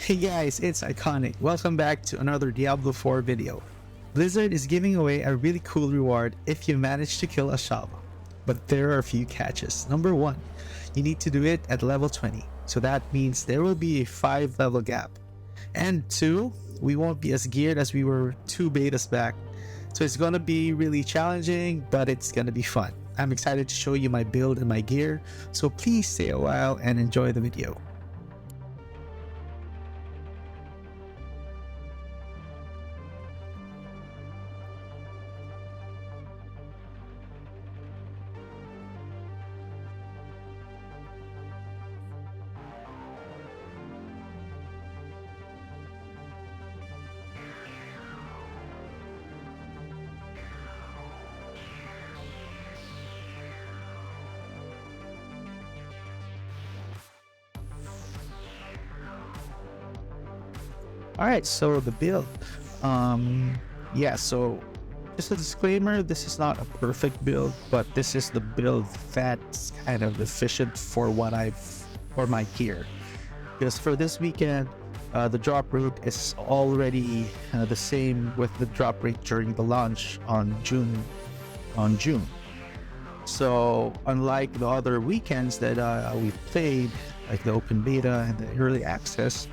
Hey guys, it's Iconic. Welcome back to another Diablo 4 video. Blizzard is giving away a really cool reward if you manage to kill Ashava. But there are a few catches. Number 1, you need to do it at level 20. So that means there will be a 5 level gap. And 2, we won't be as geared as we were 2 betas back. So it's gonna be really challenging, but it's gonna be fun. I'm excited to show you my build and my gear, so please stay a while and enjoy the video. Alright, so the build. So just a disclaimer, this is not a perfect build, but this is the build that's kind of efficient for for my gear. Because for this weekend, the drop rate is already the same with the drop rate during the launch on June. So unlike the other weekends that we've played, like the open beta and the early access,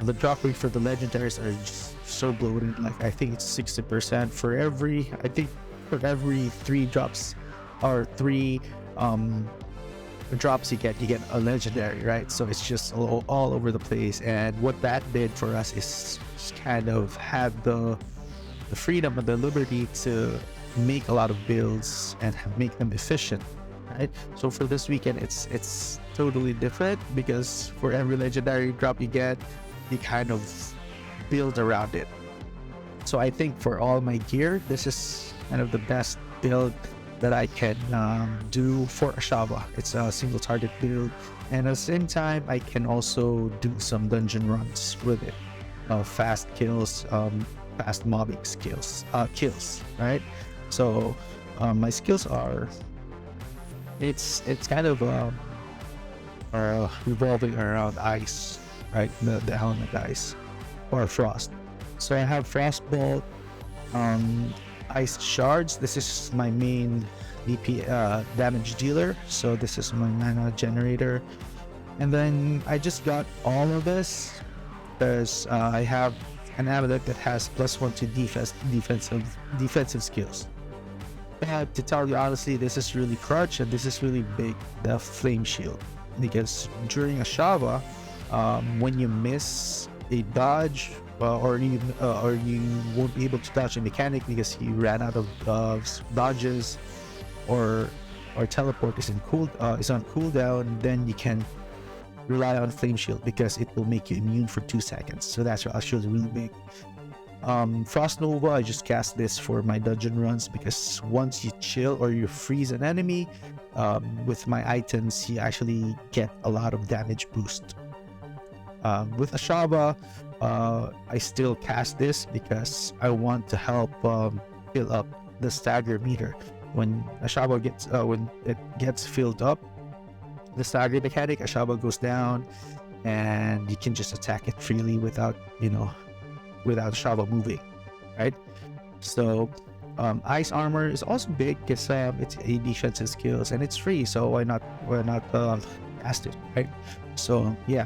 the drop rate for the legendaries are just so bloated. Like I think it's 60% for every 3 drops or 3 drops you get a legendary, right? So it's just all over the place. And what that did for us is kind of had the freedom and the liberty to make a lot of builds and make them efficient, right? So for this weekend, it's totally different, because for every legendary drop you get, you kind of build around it. So I think for all my gear, this is kind of the best build that I can do for Ashava. It's a single target build, and at the same time I can also do some dungeon runs with it, fast kills, fast mobbing kills, right? So my skills are, it's kind of revolving around ice, right? The element ice or frost. So I have frostbolt, ice shards. This is my main DP damage dealer, so this is my mana generator. And then I just got all of this because I have an amulet that has +1 to defensive skills. But to tell you honestly, this is really clutch, and this is really big, the flame shield, because during Ashava, when you miss a dodge, or you won't be able to dodge a mechanic because you ran out of dodges, or teleport is on cooldown, then you can rely on flame shield because it will make you immune for 2 seconds. So that's actually really big. Frost Nova, I just cast this for my dungeon runs, because once you chill or you freeze an enemy with my items, you actually get a lot of damage boost. With Ashava, I still cast this because I want to help fill up the stagger meter. When Ashava gets filled up, the stagger mechanic, Ashava goes down, and you can just attack it freely without Ashava moving, right? So ice armor is also big because it's a defensive skills and it's free, so why not cast it, right? So yeah.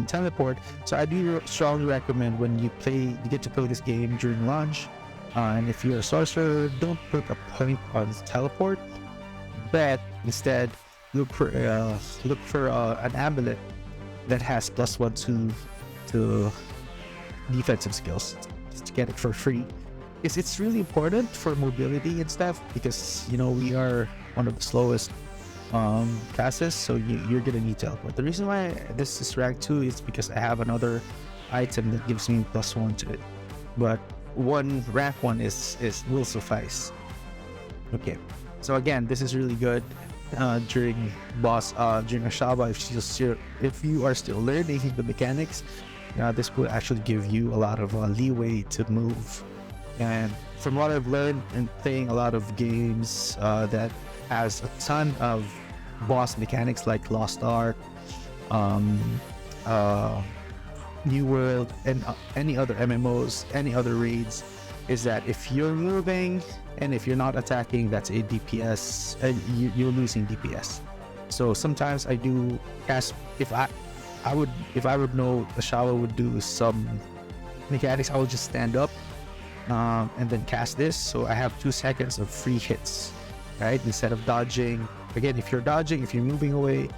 Teleport. So I do strongly recommend when you get to play this game during launch, and if you're a sorcerer, don't put a point on teleport, but instead look for an amulet that has +1 to defensive skills to get it for free. It's really important for mobility and stuff, because we are one of the slowest classes, so you're gonna need teleport. The reason why this is rank 2 is because I have another item that gives me +1 to it, but rank 1 will suffice. Okay, so again, this is really good during Ashava. If you are still learning the mechanics, this will actually give you a lot of leeway to move. And from what I've learned in playing a lot of games that has a ton of boss mechanics like Lost Ark, New World and any other MMOs, any other raids, is that if you're moving and if you're not attacking, that's a DPS, and you're losing DPS. So sometimes I do cast, if I would know Ashava would do some mechanics, I will just stand up and then cast this, so I have 2 seconds of free hits, right? Instead of dodging. Again, if you're dodging, if you're moving away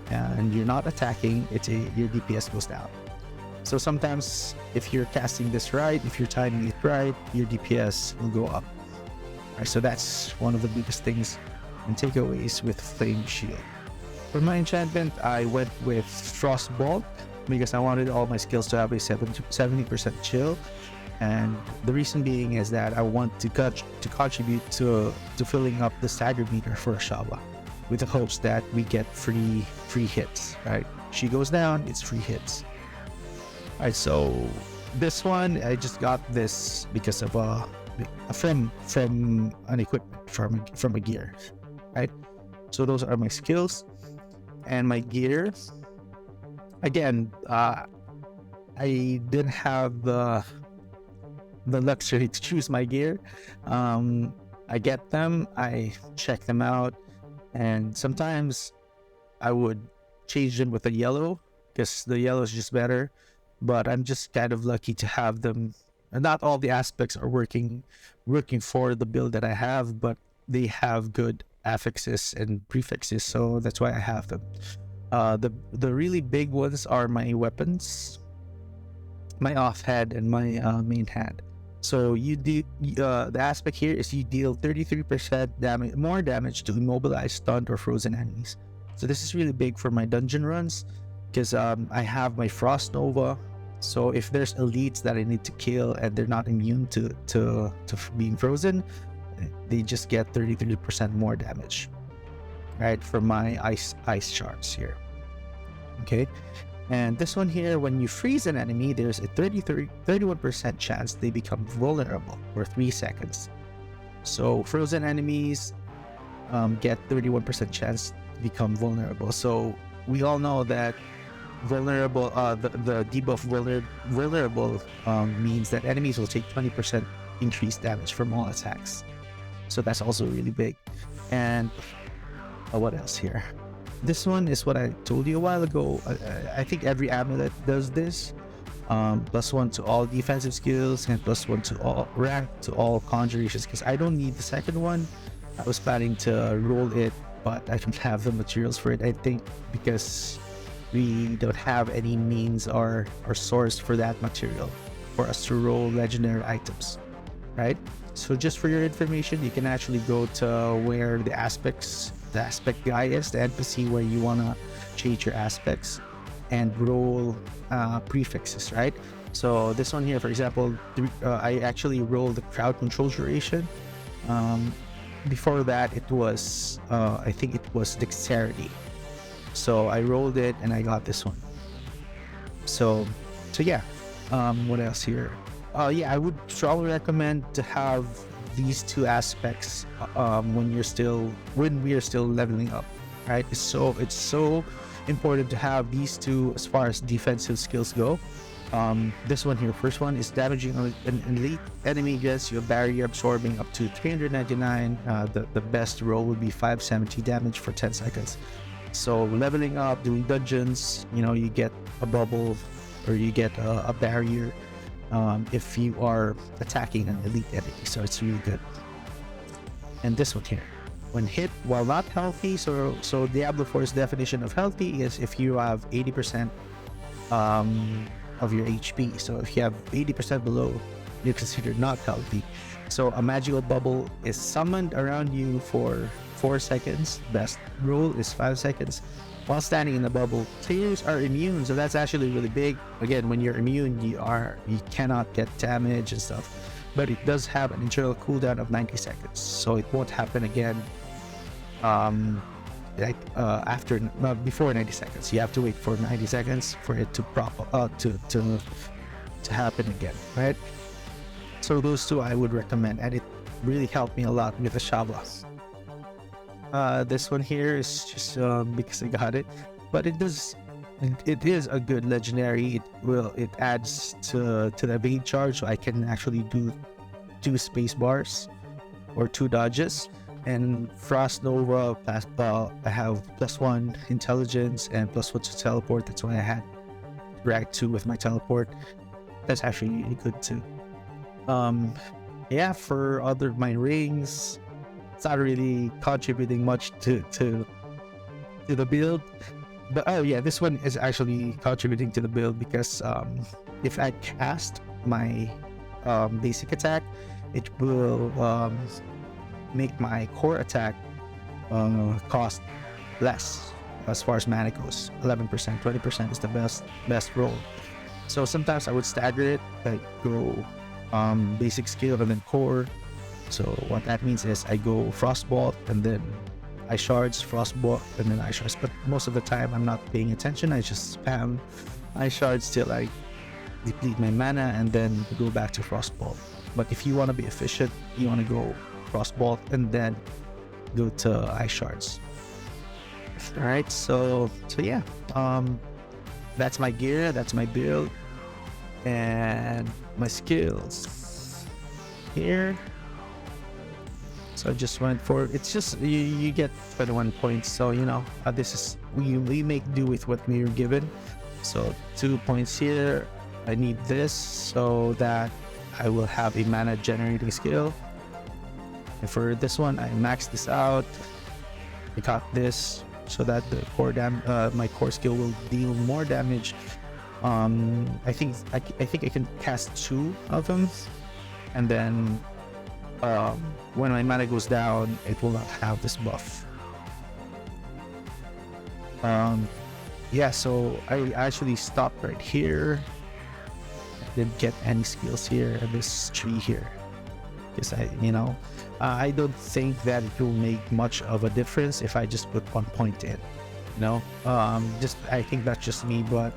and you're not attacking, your DPS goes down. So sometimes if you're casting this right, if you're timing it right, your DPS will go up. Right, so that's one of the biggest things and takeaways with Flame Shield. For my enchantment, I went with Frostbolt because I wanted all my skills to have a 70% chill. And the reason being is that I want to contribute to filling up the stagger meter for Ashava, with the hopes that we get free hits, right? She goes down, it's free hits. Alright, so this one, I just got this because of from an equipment, from a gear, right? So those are my skills and my gear. Again, I didn't have the luxury to choose my gear. I get them, I check them out, and sometimes I would change them with a yellow because the yellow is just better. But I'm just kind of lucky to have them. And not all the aspects are working for the build that I have, but they have good affixes and prefixes, so that's why I have them. The really big ones are my weapons, my off head, and my main hand. So you do the aspect here is you deal 33% more damage to immobilized, stunned, or frozen enemies. So this is really big for my dungeon runs, because I have my Frost Nova. So if there's elites that I need to kill and they're not immune to being frozen, they just get 33% more damage, right, from my ice shards here. Okay, and this one here, when you freeze an enemy, there's a 31% chance they become vulnerable for 3 seconds. So frozen enemies get 31% chance to become vulnerable. So we all know that vulnerable, the debuff vulnerable means that enemies will take 20% increased damage from all attacks. So that's also really big. And what else here? This one is what I told you a while ago. I think every amulet does this. +1 to all defensive skills and +1 to all rank to all conjurations, because I don't need the second one. I was planning to roll it, but I don't have the materials for it, I think, because we don't have any means or source for that material for us to roll legendary items, right? So just for your information, you can actually go to where the aspect guy is, the NPC where you want to change your aspects and roll prefixes, right? So this one here, for example, I actually rolled the crowd control duration. Before that, it was I think it was dexterity. So I rolled it and I got this one. So yeah. What else here? Yeah, I would strongly recommend to have these 2 aspects when we are still leveling up, right? It's so important to have these 2 as far as defensive skills go. This one here, first one, is damaging an elite enemy gets you a barrier absorbing up to 399. The best roll would be 570 damage for 10 seconds. So leveling up, doing dungeons, you get a bubble or you get a barrier if you are attacking an elite enemy. So it's really good. And this one here, when hit while not healthy, so Diablo 4's definition of healthy is if you have 80% of your HP. So if you have 80% below, you're considered not healthy. So a magical bubble is summoned around you for 4 seconds. Best roll is 5 seconds. While standing in the bubble, players are immune, so that's actually really big. Again, when you're immune, you cannot get damage and stuff, but it does have an internal cooldown of 90 seconds, so it won't happen again. Before 90 seconds, you have to wait for 90 seconds for it to happen again, right? So those 2 I would recommend, and it really helped me a lot with Ashava. This one here is just because I got it, but it does it is a good legendary. It adds to the evade charge, so I can actually do 2 space bars or 2 dodges. And Frost Nova, I have +1 intelligence and +1 to teleport. That's why I had rank 2 with my teleport. That's actually really good too. Yeah, for other my rings, it's not really contributing much to the build. But oh yeah, this one is actually contributing to the build because if I cast my basic attack, it will make my core attack cost less as far as mana goes. 11%, 20% is the best roll. So sometimes I would stagger it, like go basic skill and then core. So what that means is I go Frostbolt and then I shards, Frostbolt, and then I shards. But most of the time I'm not paying attention. I just spam I shards till I deplete my mana and then go back to Frostbolt. But if you want to be efficient, you want to go Frostbolt and then go to Ice Shards. Alright, so yeah. That's my gear, that's my build, and my skills here. So I just went for, it's just you get 21 points, so you know this is we make do with what we were given. So 2 points here. I need this so that I will have a mana generating skill. And for this one, I maxed this out. I got this so that the my core skill will deal more damage. I think I can cast 2 of them, and then when my mana goes down, it will not have this buff. Yeah, so I actually stopped right here. Didn't get any skills here and this tree here, because I don't think that it will make much of a difference if I just put 1 point in. I think that's just me, but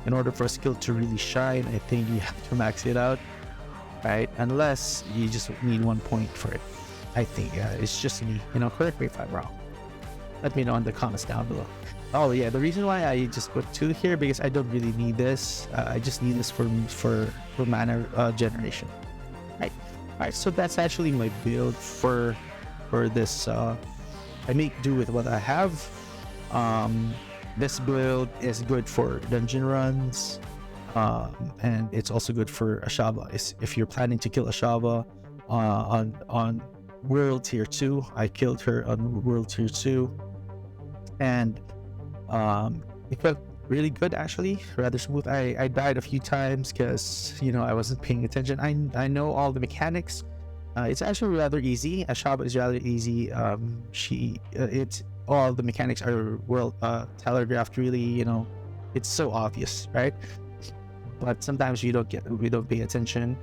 in order for a skill to really shine, I think you have to max it out, right? Unless you just need 1 point for it. I think it's just me. Correct me if I'm wrong. Let me know in the comments down below. Oh yeah, the reason why I just put 2 here because I don't really need this. I just need this for mana generation. Right. Alright, so that's actually my build for this. I make do with what I have. This build is good for dungeon runs, and it's also good for Ashava. If you're planning to kill Ashava on World Tier 2, I killed her on World Tier 2, and it felt really good, actually, rather smooth. I died a few times because I wasn't paying attention. I know all the mechanics. It's actually rather easy. Ashava is rather easy. It's all the mechanics are well telegraphed. Really, it's so obvious, right? But sometimes we don't pay attention.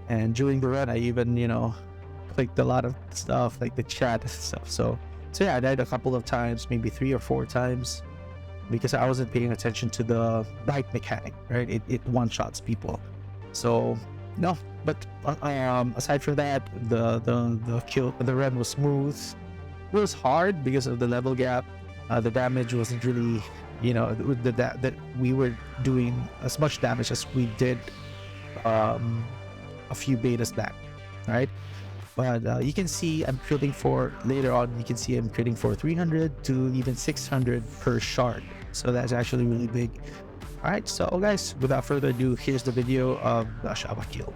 And during the run, I even clicked a lot of stuff like the chat and stuff. So yeah, I died a couple of times, maybe 3 or 4 times, because I wasn't paying attention to the bite mechanic, right? It one-shots people. So no, but aside from that, the run was smooth. It was hard because of the level gap. The damage wasn't really, that we were doing as much damage as we did a few betas back, right? But you can see I'm critting for, later on, you can see I'm critting for 300 to even 600 per shard. So that's actually really big. Alright, so guys, without further ado, here's the video of the Ashava kill.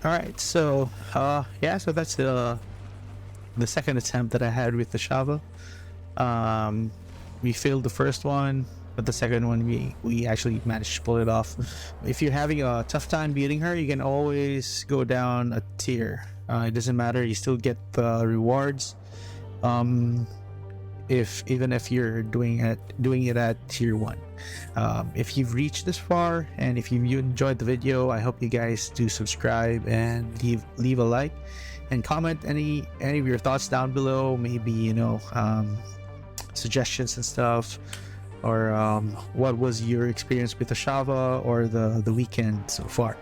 All right, so yeah, so that's the second attempt that I had with the Shava. We failed the first one, but the second one we actually managed to pull it off. If you're having a tough time beating her, you can always go down a tier. It doesn't matter, you still get the rewards. If even if you're doing it at tier 1. If you've reached this far and if you enjoyed the video, I hope you guys do subscribe and leave a like and comment any of your thoughts down below. Maybe, you know, suggestions and stuff, or what was your experience with Ashava or the weekend so far.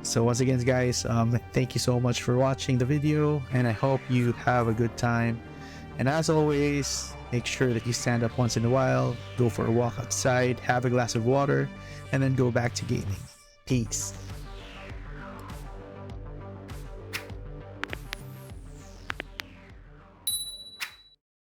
So once again, guys, thank you so much for watching the video, and I hope you have a good time. And as always, make sure that you stand up once in a while, go for a walk outside, have a glass of water, and then go back to gaming. Peace.